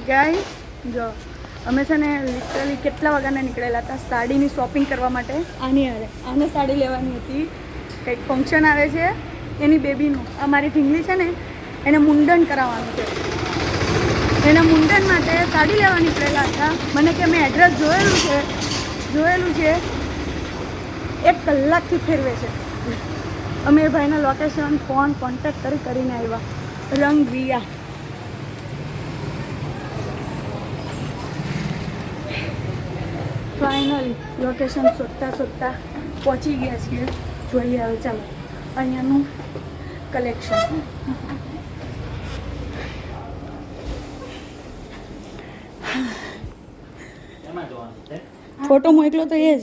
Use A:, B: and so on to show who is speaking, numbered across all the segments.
A: Guys જો અમે છે ને લિટરલી કેટલા વાગ્યાના નીકળેલા હતા સાડીની શોપિંગ કરવા માટે. આને સાડી લેવાની હતી, કંઈક ફંક્શન આવે છે એની બેબીનું. અમારી ઢીંગલી છે ને એને મુંડન કરાવવાનું છે, એના મુંડન માટે સાડી લેવા નીકળેલા હતા. મને કે મેં એડ્રેસ જોયેલું છે 1 કલાકથી ફેરવે છે. અમે એ ભાઈના લોકેશન ફોન કોન્ટેક્ટ કરીને આવ્યા. રંગ રિયા ફાઇનલી લોકેશન શોધતા પહોંચી ગયા છીએ. જોઈએ હવે ચાલો અહીંયાનું કલેક્શન. ફોટો મોકલો તો એ જ.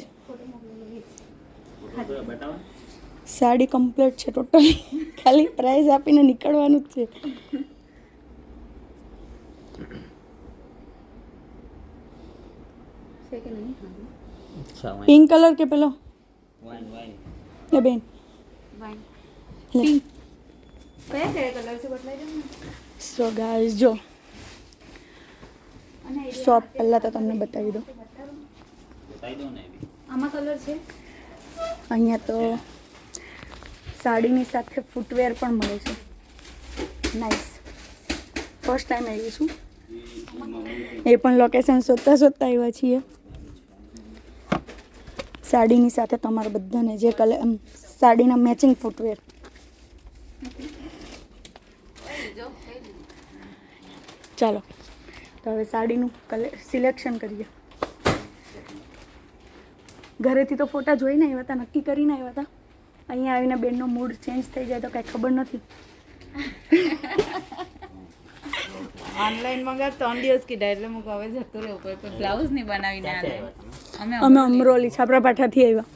A: સાડી કમ્પ્લીટ છે ટોટલી, ખાલી પ્રાઇઝ આપીને નીકળવાનું જ છે. પિંક કલર કે પેલો એ બેન સો ગાઈસ જો શોપ પહેલાં તો તમને બતાવી દો. આમાં કલર છે. અહીંયા તો સાડીની સાથે ફૂટવેર પણ મળે છે. નાઇસ. ફર્સ્ટ ટાઈમ આવી છું, એ પણ લોકેશન શોધતા આવ્યા છીએ. સાડીની સાથે તમારે બધાને જે કલર સાડીના મેચિંગ ફૂટવેર. ચાલો તો હવે સાડીનું સિલેક્શન કરીએ. ઘરેથી તો ફોટા જોઈને આવ્યા હતા, નક્કી કરીને આવ્યા હતા. અહીંયા આવીને બેનનો મૂડ ચેન્જ થઈ જાય તો કાંઈ ખબર નથી.
B: ઓનલાઈન મંગાવ 3 દિવસ કીધા એટલે હું હવે જતો રહ્યો કોઈ બ્લાઉઝ નહીં બનાવીને આવે.
A: અમે અમરોલી છાપરાપાઠાથી આવ્યા.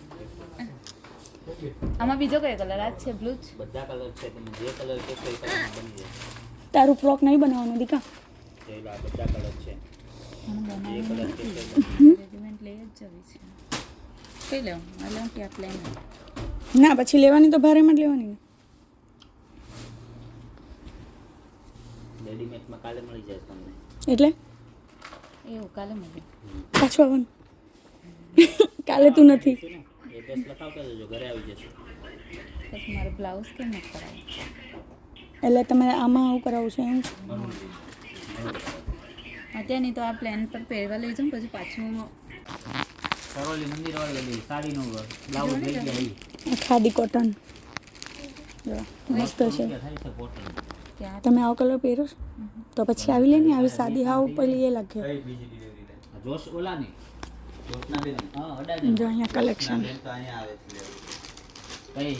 B: આમાં બીજો કયો કલર આ છે? બ્લુ જ.
C: બધા કલર છે, તમે જે કલર કહેશો એ કલર બની જાય.
A: તારું ફ્રોક નહીં બનાવવાનું દીકા?
C: બધા કલર છે, જે કલર કહેશો
B: રેડીમેડ લઈ જ જવી છે. કઈ લેવું? આ લેવું કે આ પ્લેન?
A: ના પછી લેવાની તો ભારેમાં જ લેવાની.
C: રેડીમેડમાં કાલે મળી જાય તમને.
A: એટલે
B: એવું કાલે મળે
A: પાછું આવવાનું. કાલે તું નથી.
C: એડ્રેસ લખાવતા જજો, ઘરે આવી જશે.
B: પછી મારે બ્લાઉઝ કેમ નથી કરાવું?
A: એટલે તમે આમાં આવું કરાવું છે એમ?
B: અત્યારની તો આ પ્લેન પર પહેરવા લઈ જાઉં પછી પાછું
C: સરોલી મંદિર વાળી સાડીનું બ્લાઉઝ લઈ ગયા.
A: ખાદી કોટન મસ્ત છે.
C: થાય છે કોટન.
B: ત્યાં
A: તમે આવો કલર પહેરો છો તો પછી આવી લે ને. આવી સાદી હાવ પેલી એ લાગે.
C: જોશ ઓલાની જોશના બેન. હા અડાજણ.
A: જો અહીંયા કલેક્શન.
C: તો અહીંયા આવે છે. કઈ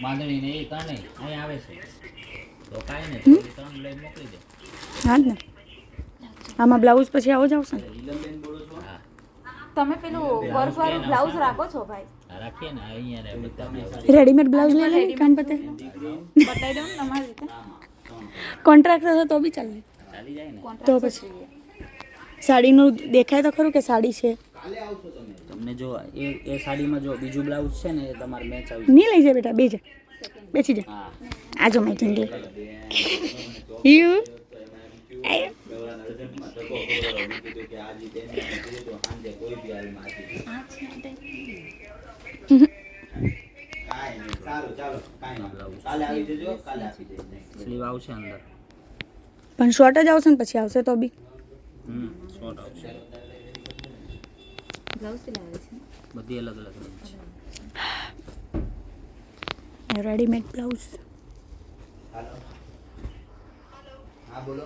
C: માંદણી ને એ કાને અહીંયા આવે છે. તો કાંઈ નહીં, 3 લઈ મોકલી દે.
A: હા જ ને. આમાં બ્લાઉઝ પછી આવો જ આવશે ને.
C: લીલમબેન બોલો છો? હા
B: તમે પેલું વર્ક વાળું બ્લાઉઝ રાખો છો ભાઈ?
C: રાખીએ ને અહીંયા ને બધા
A: રેડીમેડ બ્લાઉઝ લઈ લે કાન પતે
B: બતાવી દઉં ને તમારી રીતે.
A: કોન્ટ્રાક્ટ હશે તો બી ચાલે.
C: ચાલી જાય ને.
A: તો પછી સાડીનું દેખાય તો ખરું કે સાડી છે.
C: તમને જો એ સાડીમાં જો બીજું બ્લાઉઝ છે ને એ તમારે મેચ આવી
A: નહીં લઈ જાય બેટા, બેસી જા.
C: હા
A: આજો મેં ઢીંગલી યુ
C: સ્લીવ આવશે અંદર.
A: પણ શોર્ટ જ આવશે ને પછી આવશે તો બી
C: શોર્ટ આવશે.
B: બ્લાઉઝ કેટલા આવે છે?
C: બધી અલગ અલગ રંગ છે.
A: Readymade blouse.
D: હા બોલો.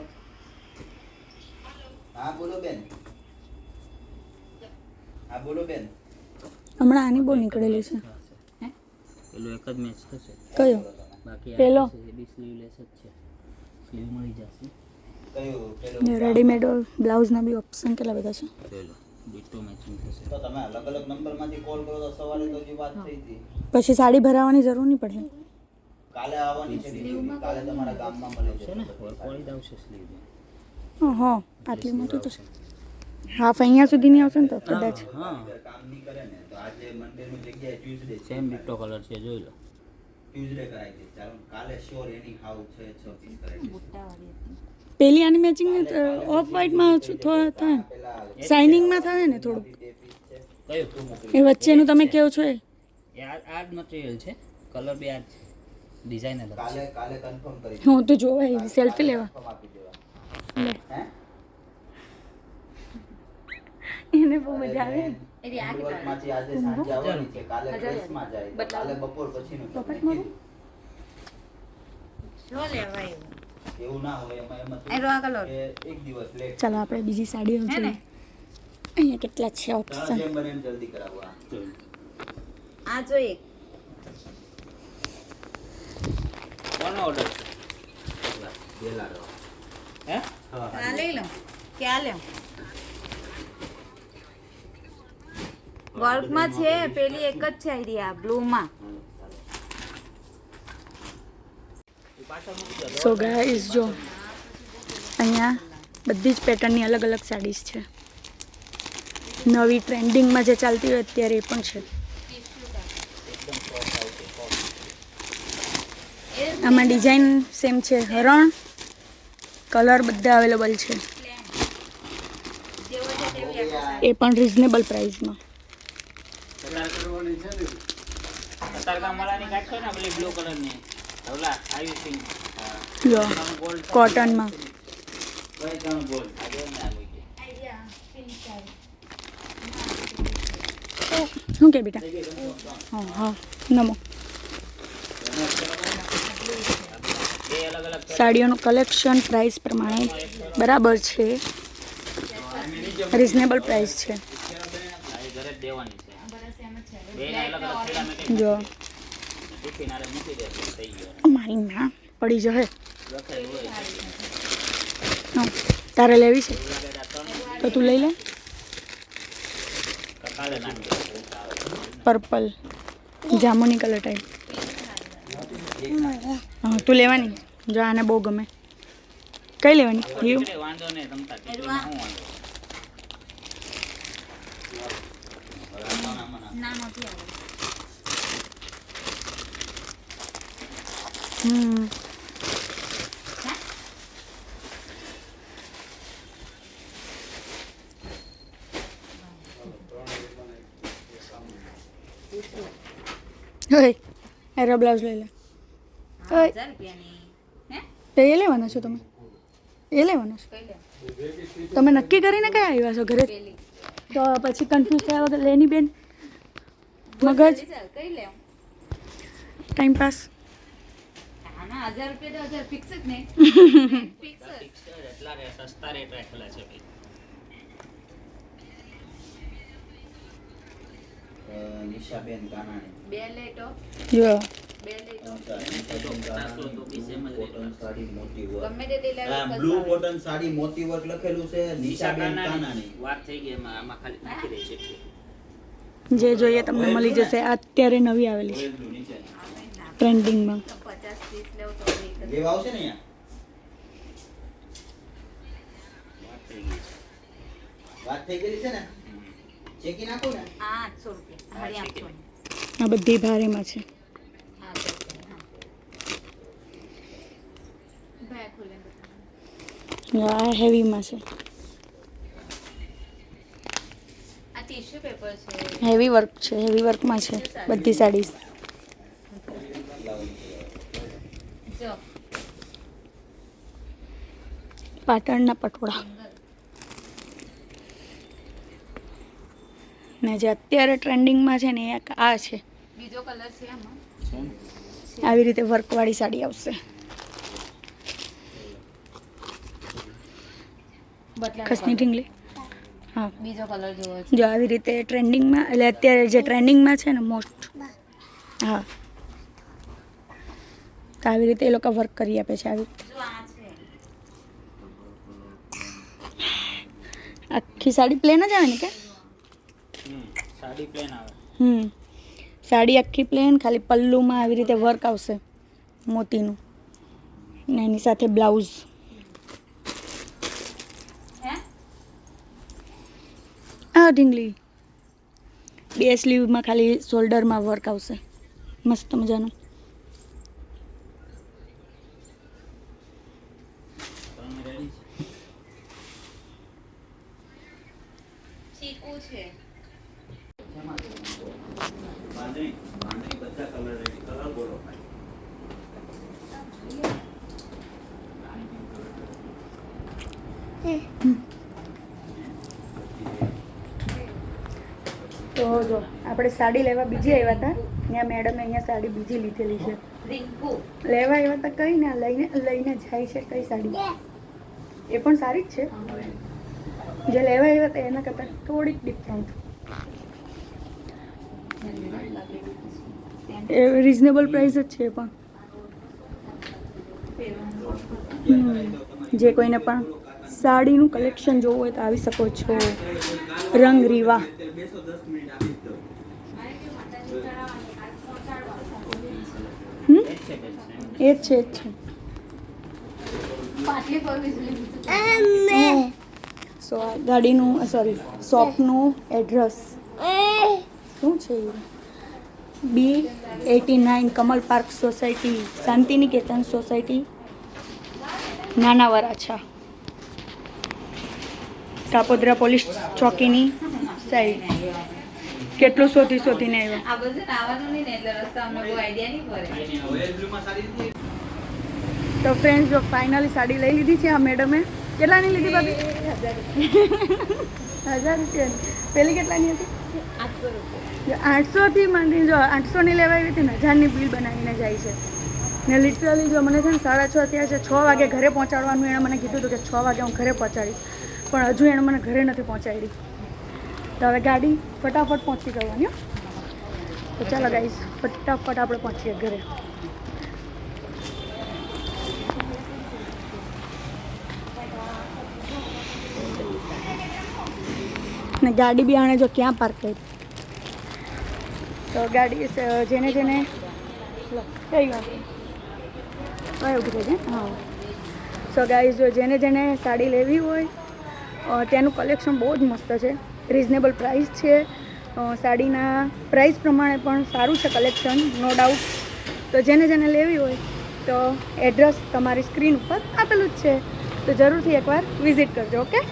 D: હા બોલો બેન. હા બોલો બેન.
A: હમણાં આની બહુ નીકળેલી છે.
C: પેલું એક જ મેચ થશે.
A: કયો?
C: બાકી
A: પેલો?
C: એ બી સ્લીવલેસ જ છે. સ્લીવ મળી જશે.
D: કયું પેલું
A: રેડીમેડ બ્લાઉઝના બી ઓપ્શન કેટલા બધા છે.
C: પેલો ડિટો મેચિંગ થશે.
D: તો તમે અલગ અલગ નંબરમાંથી કોલ કરો તો સવારે તો જે વાત થઈ હતી.
A: પછી સાડી ભરાવાની જરૂર નહીં પડે.
D: કાલે આવવાની છે delivery. કાલે તમારા ગામમાં મળે
C: છે
D: છે
C: ને કોળી આવશે સ્લીવ.
A: હા આટલી મોટી તો છે. હાફ અહીંયા સુધી નહીં આવશે ને તો કદાચ.
C: હા
D: કામ નહીં કરે ને તો આજે મંડે નું જગ્યાએ ટ્યુઝડે
C: સેમ ડિટો કલર છે, જોઈ લો.
D: ટ્યુઝડે કરાવી દે. ચાલો કાલે શ્યોર એની ખાવ છે 6 પીસ કરાવી દે.
A: પેલી આની મેચિંગ ઓફ વ્હાઇટમાં થાય
D: પેલા
A: શાઇનિંગમાં થાય ને થોડુંક
D: બે પીસ છે
C: કયું
A: એ વચ્ચેનું તમે કહો છો એ
C: એ આ જ મટીરિયલ છે કલર બી આ જ ડિઝાઇન અલગ છે
D: કાલે કન્ફર્મ કરી
A: હું તો જોવા સેલ્ફી લેવા
D: confirm આપી દેવા
A: લે
D: હે
A: એને બહુ મજા આવે
B: એની આ કેટલા
D: માંથી આજે સાંજે આવવાની છે કાલે ડ્રેસમાં જાય તો કાલે બપોર પછીનું તમને
A: પોકેટ મારું?
B: જો લેવાય
D: એવું ના હોય એમાં એમ
B: એ રો આ કલર
D: કે એક દિવસ લેટ
A: ચાલો આપણે બીજી સાડીઓ
B: હે ને?
A: જોઈએ અહીંયા કેટલા છે
D: તારા
A: ઓપ્શન
D: જેમ બને એમ જલ્દી કરાવવા
B: આ જો એક
C: કોનો ઓર્ડર
D: બેલા રહો
C: હે
B: આ લઈ લઉં કે આ લેવું વર્કમાં છે પેલી એક જ છે આઈડિયા બ્લુમાં
A: સો ગાઈસ જો અહીંયા બધી જ પેટર્નની અલગ અલગ સાડીઝ છે નવી ટ્રેન્ડિંગમાં જે ચાલતી હોય અત્યારે એ પણ છે આમાં ડિઝાઇન સેમ છે હરણ કલર બધા અવેલેબલ છે એ પણ રિઝનેબલ પ્રાઇસમાં
C: વાળાની કાઢશો ને પેલી બ્લુ કલરની ઓલા આવી સિંગ
A: જો કોટનમાં
D: કઈ ત્રણ બોલ આગળ ને આવી ગઈ
A: શું કે બેટા હા હા નમો
C: બે અલગ અલગ
A: સાડીઓનું કલેક્શન પ્રાઇસ પ્રમાણે બરાબર છે રિઝનેબલ પ્રાઇસ છે
C: આ ઘરે જ દેવાની છે બે અલગ અલગ થેલા મેં
A: જો
C: ટિફિન આરે મૂકી દે એટલે થઈ ગયો
A: મારી ના પડી જશે
C: લખેલું હોય
A: હા તારે લેવી છે તો તું લઈ લે
C: કાલે નાખી દે
A: પર્પલ જામુની કલર ટાઈપ હા તું લેવાની જો આને બહુ ગમે કઈ લેવાની યુ
C: એટલે વાંધો નહીં તમતા ટિફિનમાં શું વાંધો
B: ના નથી આવે
A: એરો બ્લાઉઝ લઈ લે
B: 1000 રૂપિયાની હે
A: તો એ લેવાના છો તમે એ લેવાના છો
B: કઈ લે
A: તમે નક્કી કરીને કયા આવ્યા છો ઘરે
B: પેલી
A: તો પછી કન્ફ્યુઝ થયા વગર લેની બેન મગજ
B: કઈ લે
A: ટાઈમ પાસ
B: આના 1000 રૂપિયા તો 1000 ફિક્સ જ ને ફિક્સ જ
C: એટલા રે સસ્તા રેટ રાખેલા છે ભાઈ
D: નિશાબેન કાનાણી
B: બે લે તો
A: જો
B: બે લે તો
D: કોટન સાડી મોતી વર્ક
B: ગમે તે લે
D: બ્લુ કોટન સાડી મોતી વર્ક લખેલું છે નિશાબેન કાનાણી
C: વાત થઈ ગઈ એમાં આમાં ખાલી નાખી દે છે
A: જે જોઈએ તમને મળી જશે આ અત્યારે નવી આવેલી છે
D: ઓરેન્જ નીચે
A: ટ્રેન્ડિંગમાં
B: 50 પીસ લેવ તો એક જ
D: લેવા આવશે ને અહીંયા વાત થઈ ગઈ છે ને ચેકી નાખો ને
B: 800 રૂપિયા હાડી 800
A: આ બધી ભારેમાં છે
B: ભાઈ ખોલે
A: આ હેવીમાં છે
B: આ ટીશ્યુ પેપર છે
A: હેવી વર્ક છે હેવી વર્કમાં છે બધી સાડીઝ
B: જો
A: પાટણના પટોળા ને જે અત્યારે ટ્રેન્ડિંગમાં છે ને એ આ છે
B: બીજો કલર છે આમાં
A: આવી રીતે વર્કવાળી સાડી આવશે ખસની ઢીંગલી હા
B: બીજો કલર જોવો છે
A: જો આવી રીતે ટ્રેન્ડિંગમાં એટલે અત્યારે જે ટ્રેન્ડિંગમાં છે ને મોસ્ટ હા તો આવી રીતે એ લોકો વર્ક કરી આપે છે આવી
B: જો આ છે
A: આખી સાડી પ્લેન જ આવે ને કે
C: સાડી પ્લેન આવે
A: સાડી આખી પ્લેન ખાલી પલ્લુમાં આવી રીતે વર્ક આવશે મોતીનું ને એની સાથે બ્લાઉઝ
B: હે
A: આ ઢીંગલી બે સ્લીવમાં ખાલી શોલ્ડરમાં વર્ક આવશે મસ્ત મજાનું
C: તમે રેડી
D: બાંધણી બધા કલર રેડી કલર બોલો ભાઈ
A: તો જો આપણે સાડી લેવા બીજી આવ્યા હતા ત્યાં મેડમે અહીંયા સાડી બીજી લીધેલી છે લેવા આવ્યા હતા કઈ ના લઈને જાય છે કઈ સાડી એ પણ સારી જ છે જે લેવા આવ્યા હતા એના કરતાં થોડીક ડિફરન્ટ એ રિઝનેબલ પ્રાઇસ જ છે પણ જે કોઈને પણ સાડીનું કલેક્શન જોવું હોય તો આવી શકો છો રંગ રીવા એ જ છે સો આ ગાડીનું સોરી શોપનું એડ્રેસ શું છે B89 Kamal park society Shantiniketan society નાના વરાછા કાપોદ્રા પોલીસ ચોકીની સાઈડ કેટલું શોધીને આવ્યા
B: આ બધું આવવાનું નહીં ને એટલે રસ્તા અમને બહુ આઈડિયા નહીં પડે
A: તો ફ્રેન્ડ્સ જો ફાઇનલી સાડી લઈ લીધી છે આ મેડમે કેટલાની લીધી ભાભી 1000 રૂપિયાની પેલી કેટલાની હતી 800થી માંડી જો 800ની લેવા આવી હતી ને 1000ની બિલ બનાવીને જાય છે ને લિટરલી જો મને છે ને 6:30 થયા છે 6 વાગે ઘરે પહોંચાડવાનું એણે મને કીધું હતું કે 6 વાગે હું ઘરે પહોંચાડીશ પણ હજુ એણે મને ઘરે નથી પહોંચાડી તો હવે ગાડી ફટાફટ પહોંચી જવાની હો તો ચાલો ગાઈસ ફટાફટ આપણે પહોંચીએ ઘરે ને ગાડી બી આણે જો ક્યાં પાર્ક કરી તો ગાડી જેને જેને કઈ વાત કઈ ઉભી છે હા સો ગાઈઝ જો જેને જેને સાડી લેવી હોય ત્યાંનું કલેક્શન બહુ જ મસ્ત છે રિઝનેબલ પ્રાઇસ છે સાડીના પ્રાઇસ પ્રમાણે પણ સારું છે કલેક્શન નો ડાઉટ તો જેને જેને લેવી હોય તો એડ્રેસ તમારી સ્ક્રીન ઉપર આપેલું જ છે તો જરૂરથી એકવાર વિઝિટ કરજો ઓકે